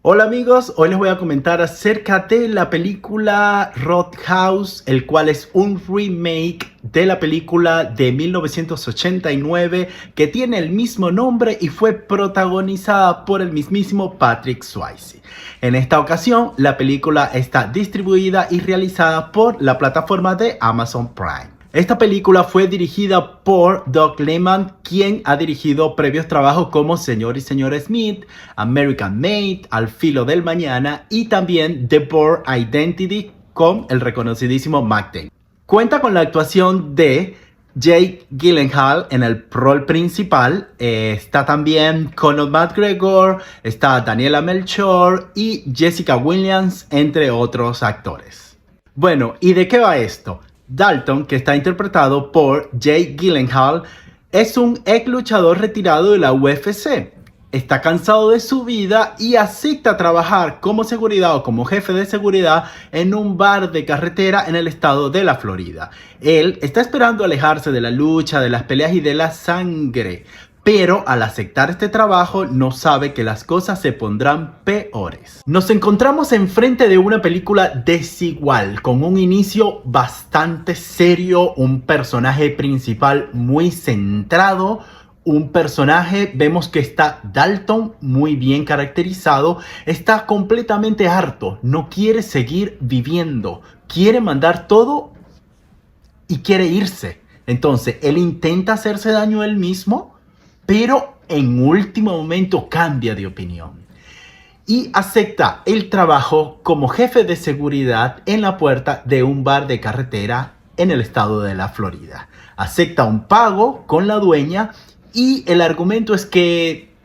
Hola amigos, hoy les voy a comentar acerca de la película Roadhouse, el cual es un remake de la película de 1989 que tiene el mismo nombre y fue protagonizada por el mismísimo Patrick Swayze. En esta ocasión, la película está distribuida y realizada por la plataforma de Amazon Prime. Esta película fue dirigida por Doug Liman, quien ha dirigido previos trabajos como Señor y Señora Smith, American Made, Al filo del mañana y también The Bourne Identity con el reconocidísimo Matt Damon. Cuenta con la actuación de Jake Gyllenhaal en el rol principal, está también Conor McGregor, está Daniela Melchior y Jessica Williams, entre otros actores. Bueno, ¿y de qué va esto? Dalton, que está interpretado por Jake Gyllenhaal, es un ex luchador retirado de la UFC. Está cansado de su vida y acepta trabajar como seguridad o como jefe de seguridad en un bar de carretera en el estado de la Florida. Él está esperando alejarse de la lucha, de las peleas y de la sangre, pero al aceptar este trabajo no sabe que las cosas se pondrán peores. Nos encontramos enfrente de una película desigual, con un inicio bastante serio, un personaje principal muy centrado, un personaje, vemos que está Dalton muy bien caracterizado, está completamente harto, no quiere seguir viviendo, quiere mandar todo y quiere irse. Entonces él intenta hacerse daño él mismo, pero en último momento cambia de opinión y acepta el trabajo como jefe de seguridad en la puerta de un bar de carretera en el estado de la Florida. Acepta un pago con la dueña y el argumento es que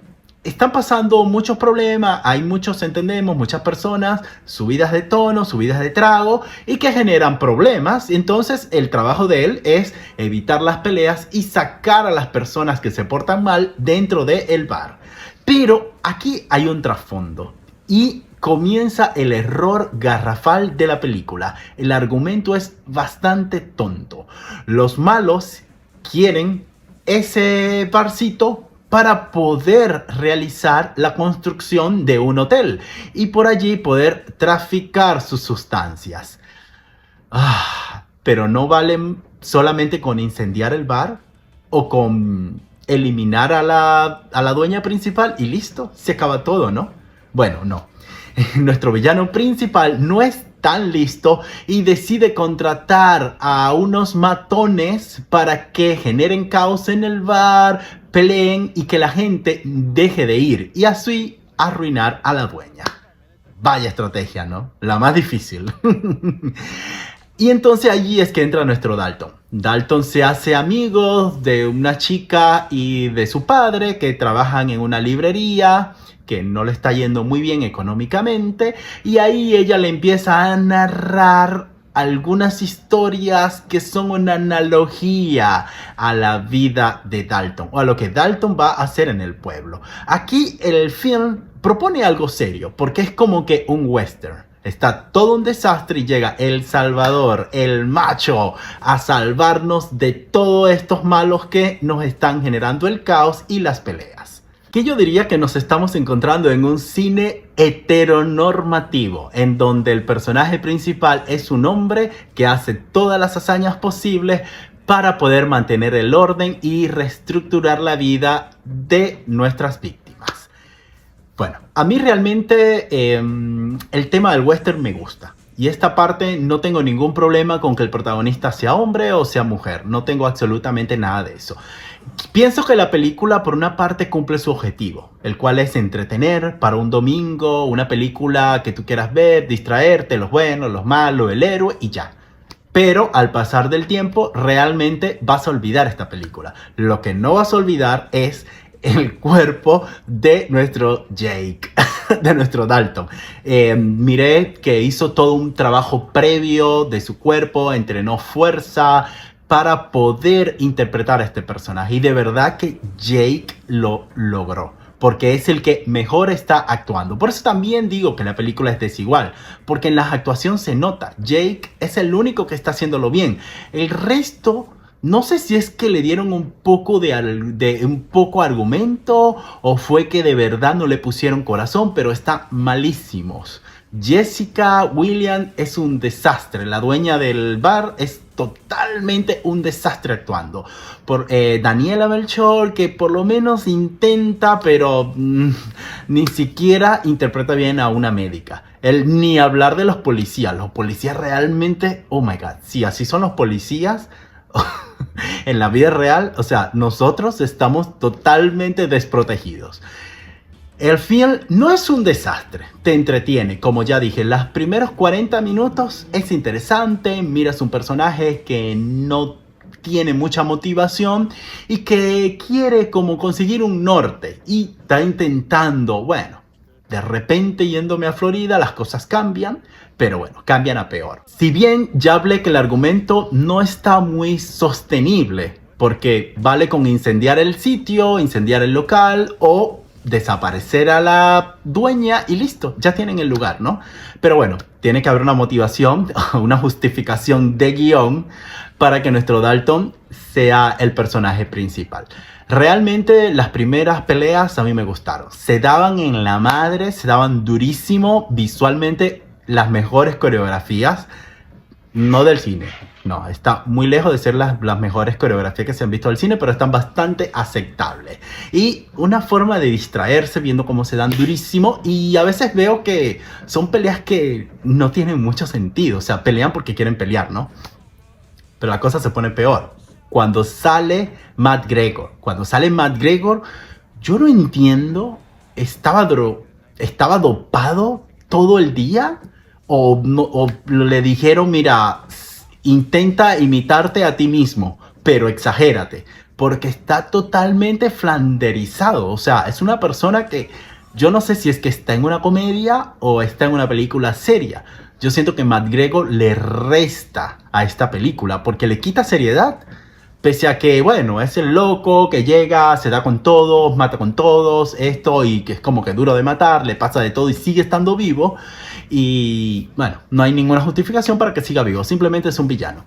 están pasando muchos problemas, hay muchos, entendemos, muchas personas, subidas de tono, subidas de trago y que generan problemas. Entonces el trabajo de él es evitar las peleas y sacar a las personas que se portan mal dentro del bar. Pero aquí hay un trasfondo y comienza el error garrafal de la película. El argumento es bastante tonto. Los malos quieren ese barcito para poder realizar la construcción de un hotel y por allí poder traficar sus sustancias. Pero no valen solamente con incendiar el bar o con eliminar a la dueña principal y listo, se acaba todo, ¿no? Bueno, no. Nuestro villano principal no es tan listo y decide contratar a unos matones para que generen caos en el bar, peleen y que la gente deje de ir y así arruinar a la dueña. Vaya estrategia, ¿no? La más difícil. Y entonces allí es que entra nuestro Dalton. Dalton se hace amigo de una chica y de su padre que trabajan en una librería que no le está yendo muy bien económicamente y ahí ella le empieza a narrar algunas historias que son una analogía a la vida de Dalton o a lo que Dalton va a hacer en el pueblo. Aquí el film propone algo serio porque es como que un western. Está todo un desastre y llega El Salvador, el macho, a salvarnos de todos estos malos que nos están generando el caos y las peleas. Que yo diría que nos estamos encontrando en un cine heteronormativo, en donde el personaje principal es un hombre que hace todas las hazañas posibles para poder mantener el orden y reestructurar la vida de nuestras víctimas. Bueno, a mí realmente el tema del western me gusta. Y esta parte no tengo ningún problema con que el protagonista sea hombre o sea mujer. No tengo absolutamente nada de eso. Pienso que la película por una parte cumple su objetivo, el cual es entretener para un domingo, una película que tú quieras ver, distraerte, los buenos, los malos, el héroe y ya. Pero al pasar del tiempo realmente vas a olvidar esta película. Lo que no vas a olvidar es el cuerpo de nuestro Jake, de nuestro Dalton. Miré que hizo todo un trabajo previo de su cuerpo, entrenó fuerza para poder interpretar a este personaje. Y de verdad que Jake lo logró, porque es el que mejor está actuando. Por eso también digo que la película es desigual, porque en la actuación se nota. Jake es el único que está haciéndolo bien. El resto No sé si es que le dieron un poco de un poco argumento o fue que de verdad no le pusieron corazón, pero está malísimos. Jessica Williams es un desastre. La dueña del bar es totalmente un desastre actuando. Daniela Melchor, que por lo menos intenta, pero ni siquiera interpreta bien a una médica. Ni hablar de los policías. Los policías realmente, oh my god, si así son los policías en la vida real, o sea, nosotros estamos totalmente desprotegidos. El film no es un desastre, te entretiene, como ya dije, los primeros 40 minutos es interesante, miras un personaje que no tiene mucha motivación y que quiere como conseguir un norte y está intentando, bueno, de repente yéndome a Florida las cosas cambian, pero bueno, cambian a peor. Si bien ya hablé que el argumento no está muy sostenible, porque vale con incendiar el sitio, incendiar el local o desaparecer a la dueña y listo, ya tienen el lugar, ¿no? Pero bueno, tiene que haber una motivación, una justificación de guión para que nuestro Dalton sea el personaje principal. Realmente las primeras peleas a mí me gustaron. Se daban en la madre, se daban durísimo, visualmente las mejores coreografías, no del cine. No, está muy lejos de ser las mejores coreografías que se han visto del cine, pero están bastante aceptables. Y una forma de distraerse viendo cómo se dan durísimo. Y a veces veo que son peleas que no tienen mucho sentido. O sea, pelean porque quieren pelear, ¿no? Pero la cosa se pone peor. Cuando sale Matt Gregor. Cuando sale Matt Gregor, yo no entiendo. ¿Estaba dopado todo el día? O le dijeron, mira, intenta imitarte a ti mismo, pero exagérate, porque está totalmente flanderizado. O sea, es una persona que yo no sé si es que está en una comedia o está en una película seria. Yo siento que Matt Gregor le resta a esta película porque le quita seriedad. Pese a que, bueno, es el loco que llega, se da con todos, mata con todos, esto, y que es como que duro de matar, le pasa de todo y sigue estando vivo. Y, bueno, no hay ninguna justificación para que siga vivo, simplemente es un villano.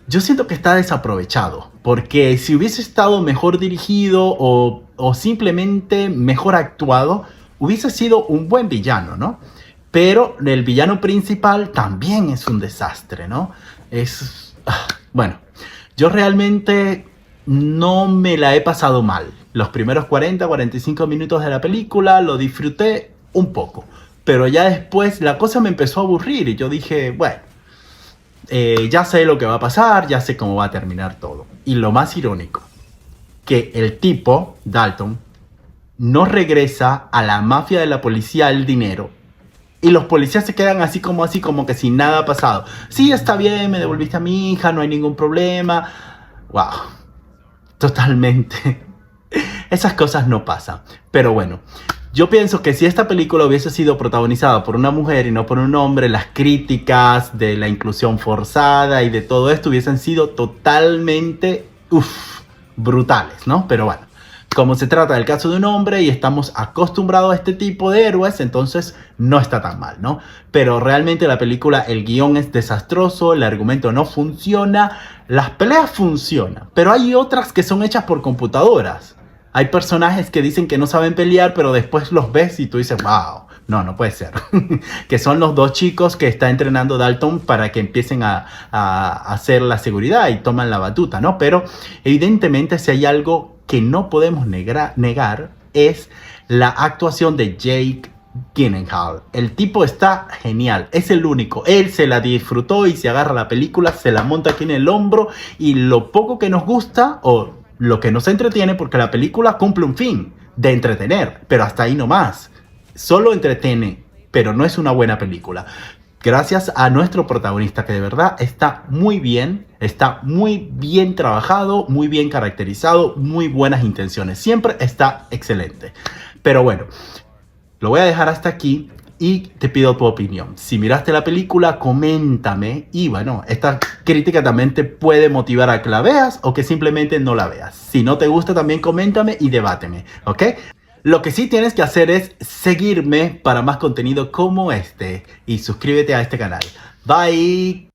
Yo siento que está desaprovechado, porque si hubiese estado mejor dirigido o simplemente mejor actuado, hubiese sido un buen villano, ¿no? Pero el villano principal también es un desastre, ¿no? Bueno, yo realmente no me la he pasado mal. Los primeros 40-45 minutos de la película lo disfruté un poco. Pero ya después la cosa me empezó a aburrir y yo dije, bueno, ya sé lo que va a pasar, ya sé cómo va a terminar todo. Y lo más irónico, que el tipo, Dalton, no regresa a la mafia de la policía el dinero. Y los policías se quedan así como que sin nada ha pasado. Sí, está bien, me devolviste a mi hija, no hay ningún problema. Wow, totalmente. Esas cosas no pasan. Pero bueno, yo pienso que si esta película hubiese sido protagonizada por una mujer y no por un hombre, las críticas de la inclusión forzada y de todo esto hubiesen sido totalmente brutales, ¿no? Pero bueno, como se trata del caso de un hombre y estamos acostumbrados a este tipo de héroes, entonces no está tan mal, ¿no? Pero realmente la película, el guión es desastroso, el argumento no funciona, las peleas funcionan, pero hay otras que son hechas por computadoras. Hay personajes que dicen que no saben pelear, pero después los ves y tú dices, wow, no puede ser. Que son los dos chicos que está entrenando Dalton para que empiecen a hacer la seguridad y toman la batuta, ¿no? Pero evidentemente si hay algo que no podemos negar es la actuación de Jake Gyllenhaal. El tipo está genial, es el único. Él se la disfrutó y se agarra la película, se la monta aquí en el hombro y lo poco que nos gusta o lo que nos entretiene, porque la película cumple un fin de entretener, pero hasta ahí no más. Solo entretiene, pero no es una buena película. Gracias a nuestro protagonista, que de verdad está muy bien trabajado, muy bien caracterizado, muy buenas intenciones. Siempre está excelente. Pero bueno, lo voy a dejar hasta aquí y te pido tu opinión. Si miraste la película, coméntame. Y bueno, esta crítica también te puede motivar a que la veas o que simplemente no la veas. Si no te gusta, también coméntame y debáteme, ¿ok? Lo que sí tienes que hacer es seguirme para más contenido como este y suscríbete a este canal. Bye.